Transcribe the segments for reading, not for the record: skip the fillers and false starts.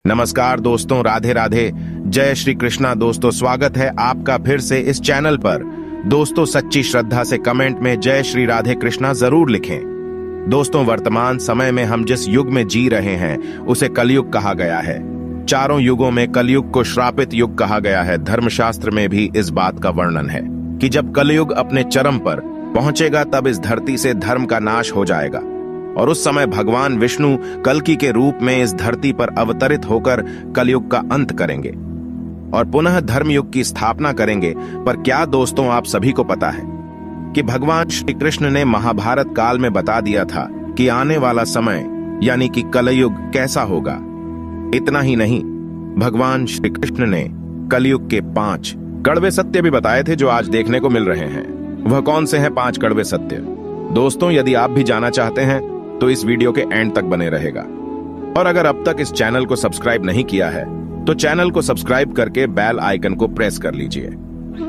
नमस्कार दोस्तों, राधे राधे, जय श्री कृष्णा। दोस्तों स्वागत है आपका फिर से इस चैनल पर। दोस्तों सच्ची श्रद्धा से कमेंट में जय श्री राधे कृष्णा जरूर लिखें। दोस्तों वर्तमान समय में हम जिस युग में जी रहे हैं उसे कलयुग कहा गया है। चारों युगों में कलयुग को श्रापित युग कहा गया है। धर्मशास्त्र में भी इस बात का वर्णन है कि जब कलयुग अपने चरम पर पहुंचेगा तब इस धरती से धर्म का नाश हो जाएगा और उस समय भगवान विष्णु कल्कि के रूप में इस धरती पर अवतरित होकर कलयुग का अंत करेंगे और पुनः धर्मयुग की स्थापना करेंगे। पर क्या दोस्तों आप सभी को पता है कि भगवान श्री कृष्ण ने महाभारत काल में बता दिया था कि आने वाला समय यानी कि कलयुग कैसा होगा। इतना ही नहीं, भगवान श्री कृष्ण ने कलयुग के 5 कड़वे सत्य भी बताए थे जो आज देखने को मिल रहे हैं। वह कौन से हैं 5 कड़वे सत्य? दोस्तों यदि आप भी जाना चाहते हैं तो इस वीडियो के एंड तक बने रहेगा। और अगर अब तक इस चैनल को सब्सक्राइब नहीं किया है तो चैनल को सब्सक्राइब करके बेल आइकन को प्रेस कर लीजिए।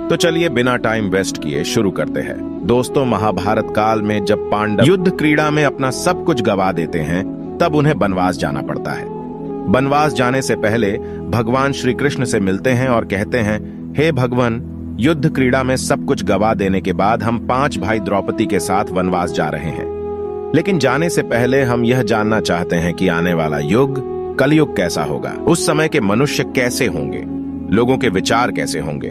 तो चलिए बिना टाइम वेस्ट किए शुरू करते हैं। दोस्तों महाभारत काल में जब पांडव युद्ध क्रीड़ा में अपना सब कुछ गवा देते हैं तब उन्हें बनवास जाना पड़ता है। बनवास जाने से पहले भगवान श्री कृष्ण से मिलते हैं और कहते हैं, हे भगवान, युद्ध क्रीड़ा में सब कुछ गवा देने के बाद हम 5 भाई द्रौपदी के साथ वनवास जा रहे हैं। लेकिन जाने से पहले हम यह जानना चाहते हैं कि आने वाला युग कलयुग कैसा होगा। उस समय के मनुष्य कैसे होंगे, लोगों के विचार कैसे होंगे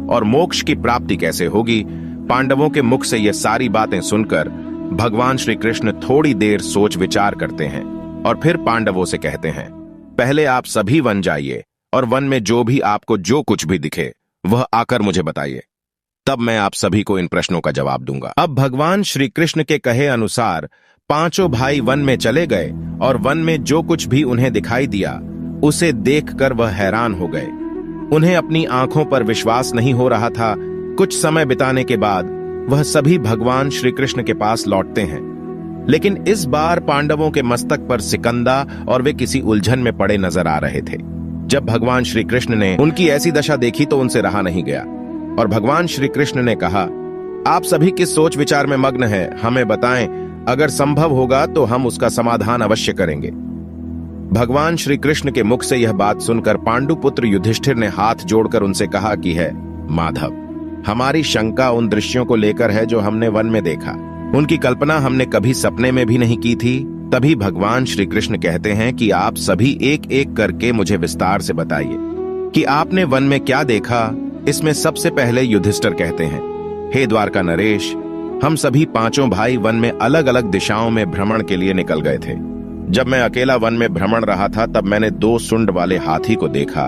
और मोक्ष की प्राप्ति कैसे होगी। पांडवों के मुख से यह सारी बातें सुनकर भगवान श्री कृष्ण थोड़ी देर सोच विचार करते हैं और फिर पांडवों से कहते हैं, पहले आप सभी वन जाइए और वन में जो भी आपको जो कुछ भी दिखे वह आकर मुझे बताइए, तब मैं आप सभी को इन प्रश्नों का जवाब दूंगा। अब भगवान श्री कृष्ण के कहे अनुसार 5 भाई वन में चले गए और वन में जो कुछ भी उन्हें दिखाई दिया उसे देखकर वह हैरान हो गए। उन्हें अपनी आंखों पर विश्वास नहीं हो रहा था। कुछ समय बिताने के बाद वह सभी भगवान श्री कृष्ण के पास लौटते हैं। लेकिन इस बार पांडवों के मस्तक पर सिकंदा और वे किसी उलझन में पड़े नजर आ रहे थे। जब भगवान श्री कृष्ण ने उनकी ऐसी दशा देखी तो उनसे रहा नहीं गया और भगवान श्री कृष्ण ने कहा, आप सभी किस सोच विचार में मग्न हैं, हमें बताएं, अगर संभव होगा तो हम उसका समाधान अवश्य करेंगे। भगवान श्री कृष्ण के मुख से यह बात सुनकर पांडुपुत्र युधिष्ठिर ने हाथ जोड़कर उनसे कहा कि है माधव, हमारी शंका उन दृश्यों को लेकर है जो हमने वन में देखा। उनकी कल्पना हमने कभी सपने में भी नहीं की थी। तभी भगवान श्री कृष्ण कहते हैं कि आप सभी एक एक करके मुझे विस्तार से बताइए कि आपने वन में क्या देखा। इसमें सबसे पहले युधिष्ठिर कहते हैं, हे द्वारका नरेश, हम सभी 5 भाई वन में अलग अलग दिशाओं में भ्रमण के लिए निकल गए थे। जब मैं अकेला वन में भ्रमण रहा था तब मैंने 2 सुंड वाले हाथी को देखा।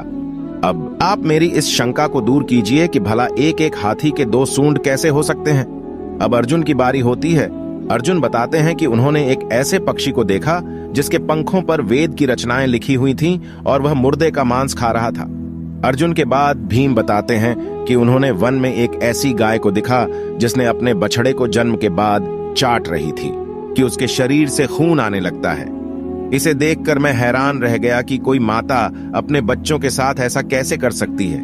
अब आप मेरी इस शंका को दूर कीजिए कि भला एक एक हाथी के 2 सूंड कैसे हो सकते हैं। अब अर्जुन की बारी होती है। अर्जुन बताते हैं कि उन्होंने एक ऐसे पक्षी को देखा जिसके पंखों पर वेद की रचनाएं लिखी हुई थीं और वह मुर्दे का मांस खा रहा था। अर्जुन के बाद भीम बताते हैं कि उन्होंने वन में एक ऐसी गाय को देखा जिसने अपने बछड़े को जन्म के बाद चाट रही थी कि उसके शरीर से खून आने लगता है। इसे देखकर मैं हैरान रह गया कि कोई माता अपने बच्चों के साथ ऐसा कैसे कर सकती है।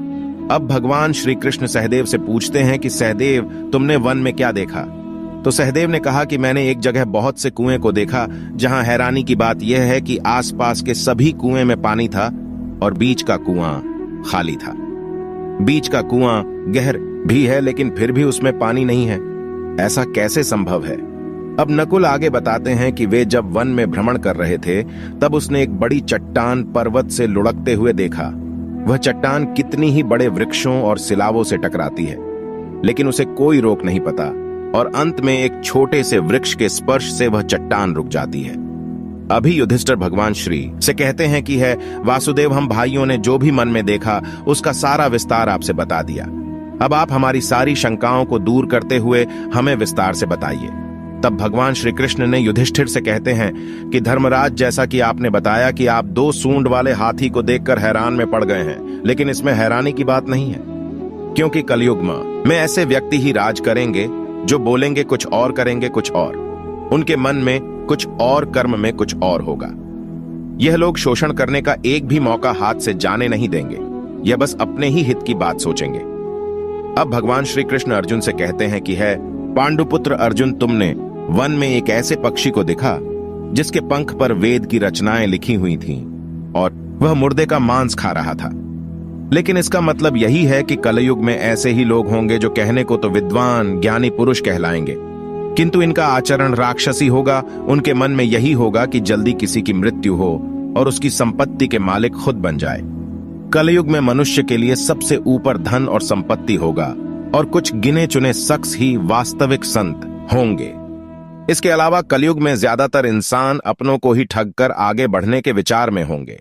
अब भगवान श्री कृष्ण सहदेव से पूछते हैं कि सहदेव, तुमने वन में क्या देखा? तो सहदेव ने कहा कि मैंने एक जगह बहुत से कुएं को देखा जहां हैरानी की बात यह है कि आसपास के सभी कुएं में पानी था और बीच का कुआं खाली था। बीच का कुआं गहर भी है लेकिन फिर भी उसमें पानी नहीं है। ऐसा कैसे संभव है? अब नकुल आगे बताते हैं कि वे जब वन में भ्रमण कर रहे थे तब उसने एक बड़ी चट्टान पर्वत से लुढ़कते हुए देखा। वह चट्टान कितनी ही बड़े वृक्षों और सिलावों से टकराती है लेकिन उसे कोई रोक नहीं पाता और अंत में एक छोटे से वृक्ष के स्पर्श से वह चट्टान रुक जाती है। अभी युधिष्ठिर भगवान श्री से कहते हैं कि है वासुदेव, हम भाइयों ने जो भी मन में देखा उसका सारा विस्तार आपसे बता दिया। अब आप हमारी सारी शंकाओं को दूर करते हुए हमें विस्तार से बताइए। तब भगवान श्री कृष्ण ने युधिष्ठिर से कहते हैं कि धर्मराज, जैसा कि आपने बताया कि आप 2 सूंड वाले हाथी को देखकर हैरान में पड़ गए हैं, लेकिन इसमें हैरानी की बात नहीं है, क्योंकि कलयुग में ऐसे व्यक्ति ही राज करेंगे जो बोलेंगे कुछ और करेंगे कुछ और, उनके मन में कुछ और, कर्म में कुछ और होगा। यह लोग शोषण करने का एक भी मौका हाथ से जाने नहीं देंगे। यह बस अपने ही हित की बात सोचेंगे। अब भगवान श्री कृष्ण अर्जुन से कहते हैं कि है पांडुपुत्र अर्जुन, तुमने वन में एक ऐसे पक्षी को देखा जिसके पंख पर वेद की रचनाएं लिखी हुई थीं और वह मुर्दे का मांस खा रहा था। लेकिन इसका मतलब यही है कि कलयुग में ऐसे ही लोग होंगे जो कहने को तो विद्वान ज्ञानी पुरुष कहलाएंगे, किंतु इनका आचरण राक्षसी होगा। उनके मन में यही होगा कि जल्दी किसी की मृत्यु हो और उसकी संपत्ति के मालिक खुद बन जाए। कलयुग में मनुष्य के लिए सबसे ऊपर धन और संपत्ति होगा और कुछ गिने चुने शख्स ही वास्तविक संत होंगे। इसके अलावा कलयुग में ज्यादातर इंसान अपनों को ही ठगकर आगे बढ़ने के विचार में होंगे।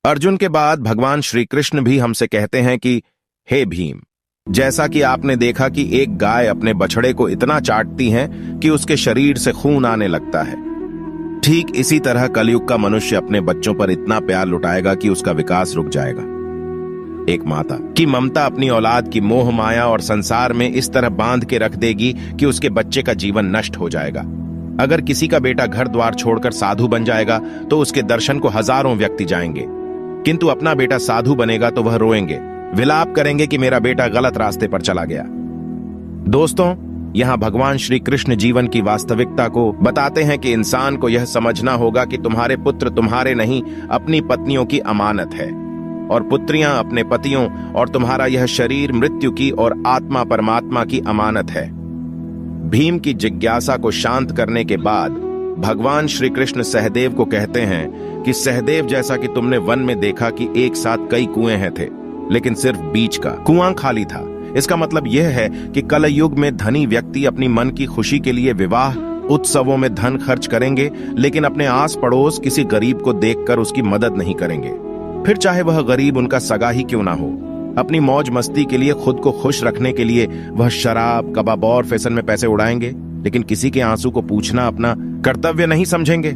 अर्जुन के बाद भगवान श्री कृष्ण भी हमसे कहते हैं कि हे भीम, जैसा कि आपने देखा कि एक गाय अपने बछड़े को इतना चाटती है कि उसके शरीर से खून आने लगता है, ठीक इसी तरह कलयुग का मनुष्य अपने बच्चों पर इतना प्यार लुटाएगा कि उसका विकास रुक जाएगा। एक माता की ममता अपनी औलाद की मोह माया और संसार में इस तरह बांध के रख देगी कि उसके बच्चे का जीवन नष्ट हो जाएगा। अगर किसी का बेटा घर द्वार छोड़कर साधु बन जाएगा तो उसके दर्शन को हजारों व्यक्ति जाएंगे, किंतु अपना बेटा साधु बनेगा तो वह रोएंगे, विलाप करेंगे कि मेरा बेटा गलत रास्ते पर चला गया। दोस्तों, यहाँ भगवान श्री कृष्ण जीवन की वास्तविकता को बताते हैं कि इंसान को यह समझना होगा कि तुम्हारे पुत्र तुम्हारे नहीं, अपनी पत्नियों की अमानत है, और पुत्रियां अपने पतियों, और तुम्हारा यह शरीर मृत्यु की और आत्मा परमात्मा की अमानत है। भीम की जिज्ञासा को शांत करने के बाद भगवान श्री कृष्ण सहदेव को कहते हैं कि सहदेव, जैसा कि तुमने वन में देखा कि एक साथ कई कुएं हैं थे, लेकिन सिर्फ बीच का कुआं खाली था। इसका मतलब यह है कि कलयुग में धनी व्यक्ति अपनी मन की खुशी के लिए विवाह उत्सवों में धन खर्च करेंगे, लेकिन अपने आस पड़ोस किसी गरीब को देखकर उसकी मदद नहीं करेंगे, फिर चाहे वह गरीब उनका सगा ही क्यों ना हो। अपनी मौज मस्ती के लिए, खुद को खुश रखने के लिए वह शराब, कबाब और फैशन में पैसे उड़ाएंगे, लेकिन किसी के आंसू को पूछना अपना कर्तव्य नहीं समझेंगे।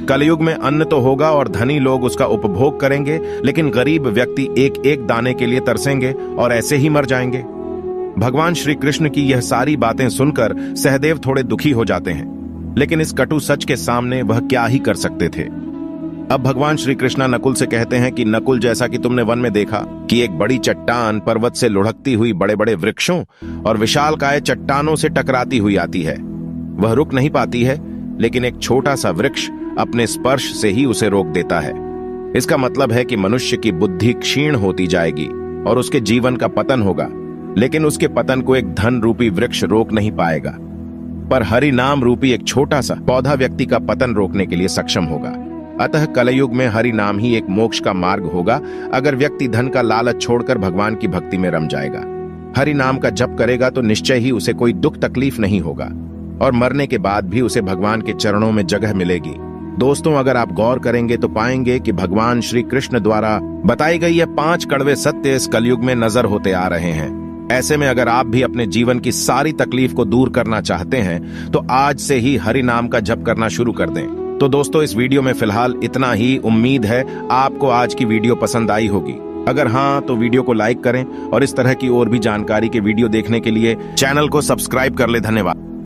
कलयुग में अन्न तो होगा और धनी लोग उसका उपभोग करेंगे, लेकिन गरीब व्यक्ति एक एक दाने के लिए तरसेंगे और ऐसे ही मर जाएंगे। भगवान श्री कृष्ण की यह सारी बातें सुनकर सहदेव थोड़े दुखी हो जाते हैं, लेकिन इस कटु सच के सामने वह क्या ही कर सकते थे। अब भगवान श्री कृष्णा नकुल से कहते हैं कि नकुल, जैसा कि तुमने वन में देखा कि एक बड़ी चट्टान पर्वत से लुढ़कती हुई बड़े बड़े वृक्षों और विशालकाय चट्टानों से टकराती हुई आती है, वह रुक नहीं पाती है, लेकिन एक छोटा सा वृक्ष अपने स्पर्श से ही उसे रोक देता है। इसका मतलब है कि मनुष्य की बुद्धि क्षीण होती जाएगी और उसके जीवन का पतन होगा, लेकिन उसके पतन को एक धन रूपी वृक्ष रोक नहीं पाएगा, पर हरि नाम रूपी एक छोटा सा पौधा व्यक्ति का पतन रोकने के लिए सक्षम होगा। अतः कलयुग में हरि नाम ही एक मोक्ष का मार्ग होगा, अगर व्यक्ति धन का लालच छोड़कर भगवान की भक्ति में रम जाएगा। हरि नाम का जप करेगा तो निश्चय ही उसे कोई दुख तकलीफ नहीं होगा और मरने के बाद भी उसे भगवान के चरणों में जगह मिलेगी। दोस्तों, अगर आप गौर करेंगे तो पाएंगे कि भगवान श्री कृष्ण द्वारा बताई गई ये 5 कड़वे सत्य इस कलयुग में नजर होते आ रहे हैं। ऐसे में अगर आप भी अपने जीवन की सारी तकलीफ को दूर करना चाहते हैं तो आज से ही हरि नाम का जप करना शुरू कर दें। तो दोस्तों, इस वीडियो में फिलहाल इतना ही। उम्मीद है आपको आज की वीडियो पसंद आई होगी। अगर हाँ तो वीडियो को लाइक करें और इस तरह की और भी जानकारी के वीडियो देखने के लिए चैनल को सब्सक्राइब कर ले। धन्यवाद।